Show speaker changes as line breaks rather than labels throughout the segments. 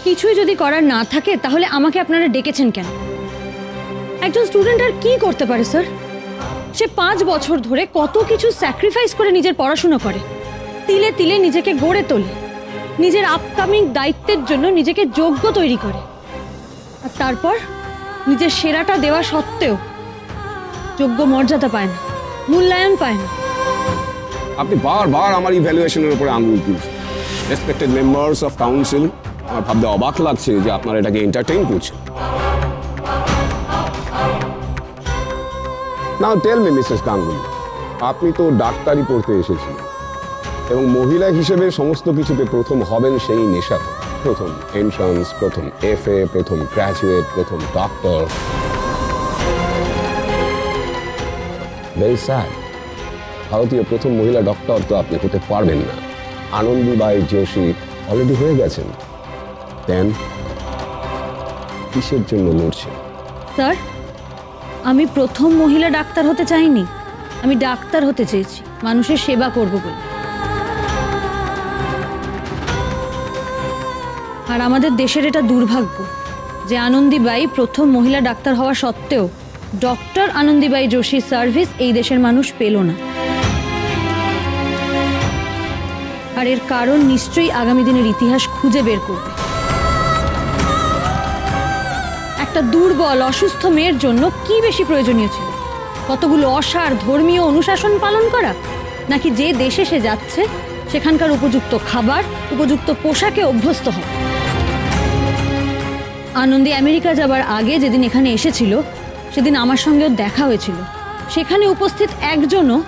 কিছুই যদি করার না থাকে তাহলে আমাকে আপনারা ডেকেছেন কেন? একজন স্টুডেন্ট আর কি করতে পারে স্যার? সে 5 বছর ধরে কত কিছু স্যাক্রিফাইস করে নিজের পড়াশোনা করে, তিলে তিলে নিজেকে গড়ে তোলে, নিজের আপকামিং দায়িত্বের জন্য নিজেকে যোগ্য তৈরি করে, আর তারপর নিজের সেরাটা দেওয়া সত্ত্বেও যোগ্য মর্যাদা পায় না, মূল্যায়ন পায় না।
আপনি বারবার আমার ইভ্যালুয়েশনের উপরে আঙুল তুলছেন। রেসপেক্টেড মেম্বার্স অফ কাউন্সিল, আমার ভাবতে অবাক লাগছে যে আপনারা এটাকে এন্টারটেইন করছেন। নাও টেল মি মিসেস গাঙ্গুলি, আপনি তো ডাক্তারি পড়তে এসেছিলেন এবং মহিলা হিসেবে সমস্ত কিছুতে প্রথম হবেন সেই নেশা। প্রথম এন্ট্রান্স, প্রথম FA, প্রথম গ্র্যাজুয়েট, প্রথম ডক্টর। ভেরি স্যাড, ভারতীয় প্রথম মহিলা ডক্টর তো আপনি হতে পারবেন না। আনন্দীবাই যোশী অলরেডি হয়ে গেছেন। দেন কিসের জন্য লড়ছেন?
স্যার, আমি প্রথম মহিলা ডাক্তার হতে চাইনি, আমি ডাক্তার হতে চেয়েছি মানুষের সেবা করব বলে। আর আমাদের দেশের এটা দুর্ভাগ্য যে আনন্দীবাই প্রথম মহিলা ডাক্তার হওয়া সত্ত্বেও ডক্টর আনন্দীবাই যোশীর সার্ভিস এই দেশের মানুষ পেল না। আর এর কারণ নিশ্চয়ই আগামী দিনের ইতিহাস খুঁজে বের করবে। একটা দুর্বল অসুস্থ মেয়ের জন্য কি বেশি প্রয়োজনীয় ছিল? কতগুলো অসার ধর্মীয় অনুশাসন পালন করা, নাকি যে দেশে সে যাচ্ছে সেখানকার উপযুক্ত খাবার, উপযুক্ত পোশাকে অভ্যস্ত হওয়া? আনন্দী আমেরিকা যাবার আগে যেদিন এখানে এসেছিল সেদিন আমার সঙ্গে ওর দেখা হয়েছিল। সেখানে উপস্থিত একজনও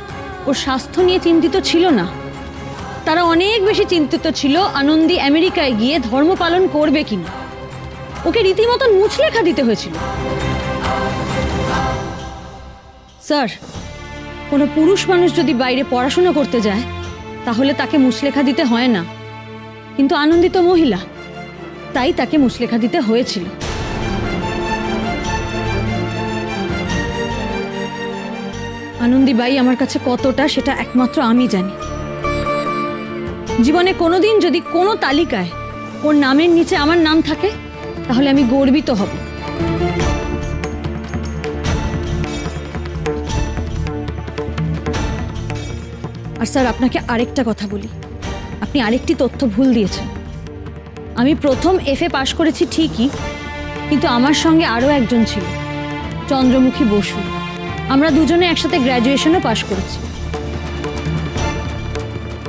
ওর স্বাস্থ্য নিয়ে চিন্তিত ছিল না। তারা অনেক বেশি চিন্তিত ছিল আনন্দী আমেরিকায় গিয়ে ধর্ম পালন করবে কিনা। ওকে রীতিমতন মুচলেখা দিতে হয়েছিল। স্যার, কোনো পুরুষ মানুষ যদি বাইরে পড়াশোনা করতে যায় তাহলে তাকে মুচলেখা দিতে হয় না, কিন্তু আনন্দী তো মহিলা, তাই তাকে মুচলেখা দিতে হয়েছিল। আনন্দীবাই আমার কাছে কতটা সেটা একমাত্র আমি জানি। জীবনে কোনোদিন যদি কোনো তালিকায় ওর নামের নিচে আমার নাম থাকে তাহলে আমি গর্বিত হব। আর স্যার, আপনাকে আরেকটা কথা বলি, আপনি আরেকটি তথ্য ভুল দিয়েছেন। আমি প্রথম FA পাশ করেছি ঠিকই, কিন্তু আমার সঙ্গে আরও একজন ছিল, চন্দ্রমুখী বসু। আমরা দুজনে একসাথে গ্র্যাজুয়েশনও পাশ করেছি।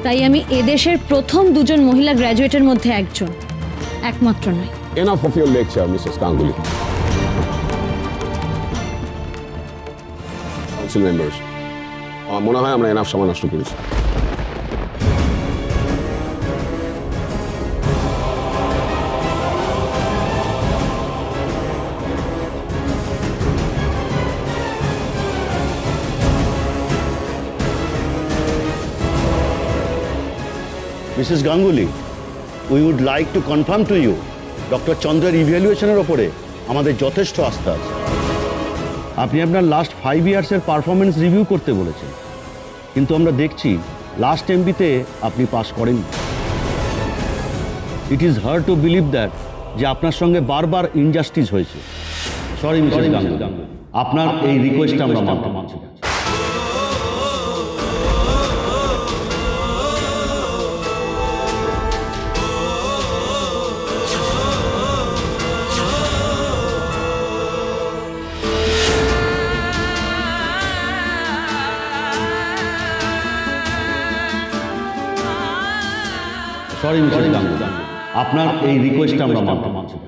তাই আমি এদেশের প্রথম দুজন মহিলা গ্র্যাজুয়েটের মধ্যে একজন, একমাত্র নয়।
Enough of your lecture, Mrs. Ganguly. Council members, আমার মনে হয় আমরা এনাফ সময় নষ্ট করেছি।
Mrs. Ganguly, we would like to confirm to you, doctor চন্দ্রের ইভ্যালুয়েশনের ওপরে আমাদের যথেষ্ট আস্থা আছে। আপনি আপনার লাস্ট 5 ইয়ার্সের পারফরমেন্স রিভিউ করতে বলেছেন, কিন্তু আমরা দেখছি লাস্ট MB-তে আপনি পাস করেননি। It is hard to believe that যে আপনার সঙ্গে বারবার ইনজাস্টিস হয়েছে। সরি মিসেস গাঙ্গুলি, আপনার এই রিকোয়েস্টটা আমরা মানতে পারছি না। সরি মিসেস গাঙ্গুলি, আপনার এই রিকোয়েস্টটা আমরা মানতে পারছি না।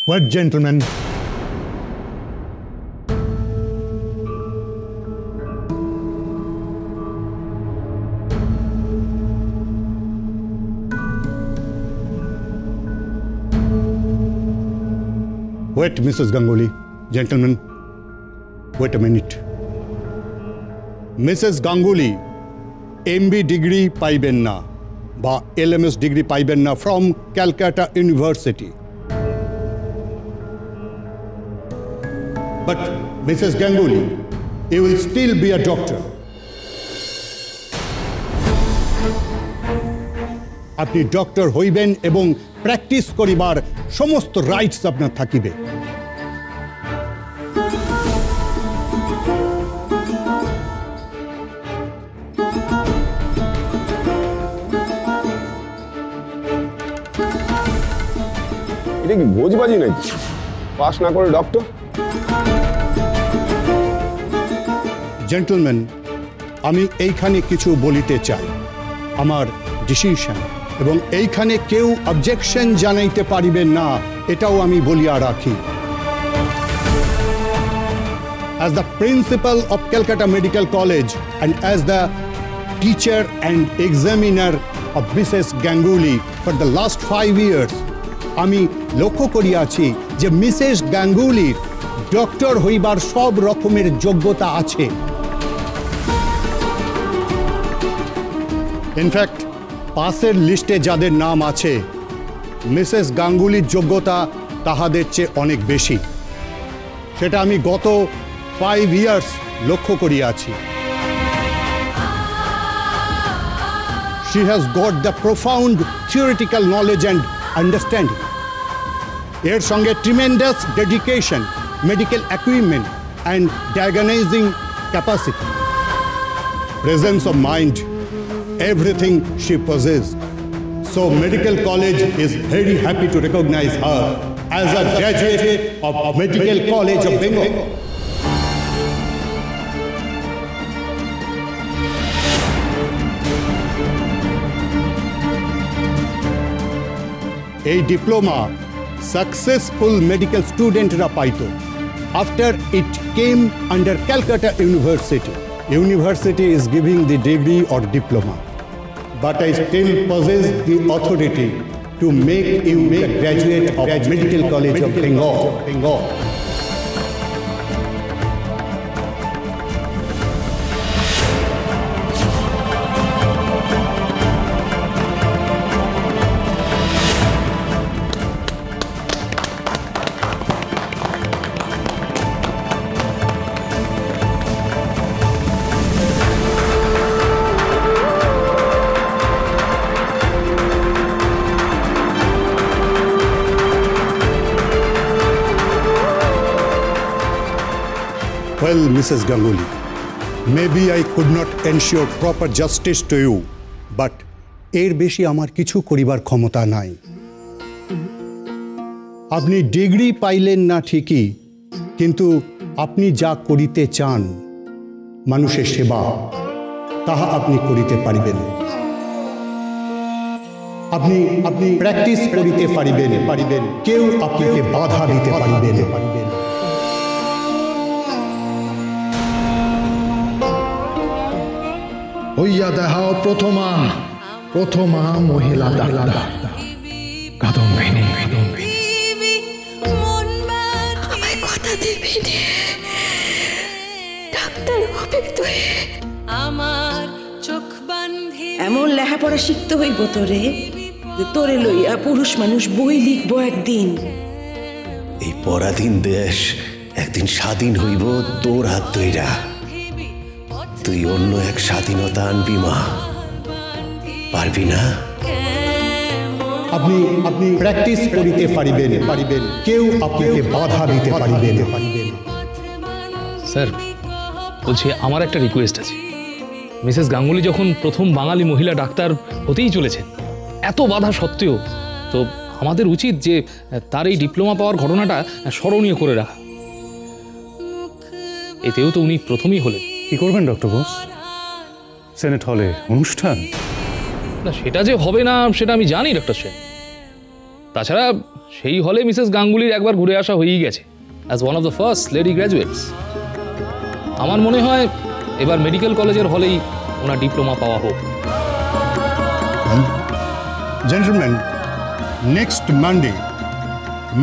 What, gentlemen? Wait, Mrs. Ganguly. Gentlemen, wait a minute. Mrs. Ganguly, MB degree পাইবেন না বা LMS degree পাইবেন না from Calcutta University. But Mrs. Ganguly, you will still be a doctor. আপনি ডক্টর হইবেন এবং প্র্যাকটিস করিবার সমস্ত রাইটস আপনার থাকিবে।
এটা কি ভোজবাজি নাকি? পাস না করে ডক্টর?
জেন্টলম্যান, আমি এইখানে কিছু বলিতে চাই, আমার ডিসিশন, এবং এইখানে কেউ অবজেকশন জানাইতে পারিবেন না, এটাও আমি বলিয়া রাখি। As the principal of Calcutta Medical College and as the teacher and examiner of Mrs. Ganguly for the last 5 years, আমি লক্ষ্য করিয়াছি যে মিসেস গাঙ্গুলির ডক্টর হইবার সব রকমের যোগ্যতা আছে। ইনফ্যাক্ট পাসের লিস্টে যাদের নাম আছে, মিসেস গাঙ্গুলির যোগ্যতা তাহাদের চেয়ে অনেক বেশি। সেটা আমি গত 5 ইয়ার্স লক্ষ্য করিয়াছি। She has got the profound theoretical knowledge and understanding. এর সঙ্গে tremendous dedication, medical equipment and diagnosing capacity, presence of mind, everything she possessed. So medical college is very happy to recognize her as a graduate of Medical College of Bengal. A diploma successful medical studentরা পাইত after it came under Calcutta University. University is giving the degree or diploma, but I still possess the authority to make you a graduate of Medical College of Bengal. Well, Mrs. Ganguly, maybe I could not ensure proper justice to you, but এর বেশি আমার কিছু করিবার ক্ষমতা নাই। আপনি degree পাইলেন না ঠিকই, কিন্তু আপনি যা করিতে চান, মানুষের সেবা, তাহা আপনি করিতে পারিবেন। আপনি প্র্যাকটিস করিতে পারিবেন, কেউ আপনাকে বাধা দিতে পারিবেন।
হইয়া দেখাও প্রথমা মহিলা ডাক্তার কাদম্বিনী।
আমায় কথা দেবে ডাক্তার হবে তুই। আমার চোখ বাঁধে এমন লেখাপড়া শিখতে হইব তোরে লইয়া পুরুষ মানুষ বই লিখবো একদিন।
এই পরাধীন দেশ একদিন স্বাধীন হইব তোর হাত ধইরা। তুই অন্য এক স্বাধীনতা আনবি মা, পারবি না?
আপনি প্র্যাকটিস করিতে পারিবেন, কেউ আপনাকে বাধা দিতে পারিবেন।
স্যার বলছি, আমার একটা রিকোয়েস্ট আছে। মিসেস গাঙ্গুলি যখন প্রথম বাঙালি মহিলা ডাক্তার হতেই চলেছেন, এত বাধা সত্ত্বেও, তো আমাদের উচিত যে তার এই ডিপ্লোমা পাওয়ার ঘটনাটা স্মরণীয় করে রাখা। এতেও তো উনি প্রথমই হলেন।
কি করবেন ডক্টর বোস? সেনেট হলে অনুষ্ঠান?
না, সেটা যে হবে না সেটা আমি জানি ডক্টর সেন। তাছাড়া সেই হলে মিসেস গাঙ্গুলির একবার ঘুরে আসা হয়েই গেছে as one of the first lady graduates. আমার মনে হয় এবার মেডিকেল কলেজের হলেই ওনার ডিপ্লোমা পাওয়া হোক।
জেন্টলম্যান, নেক্সট মানডে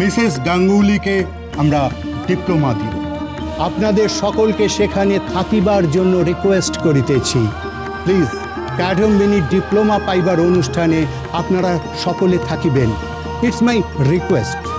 মিসেস গাঙ্গুলিকে আমরা ডিপ্লোমা দিব। আপনাদের সকলকে সেখানে থাকিবার জন্য রিকোয়েস্ট করিতেছি। প্লিজ কাদম্বিনী ডিপ্লোমা পাইবার অনুষ্ঠানে আপনারা সকলে থাকিবেন। It's my request.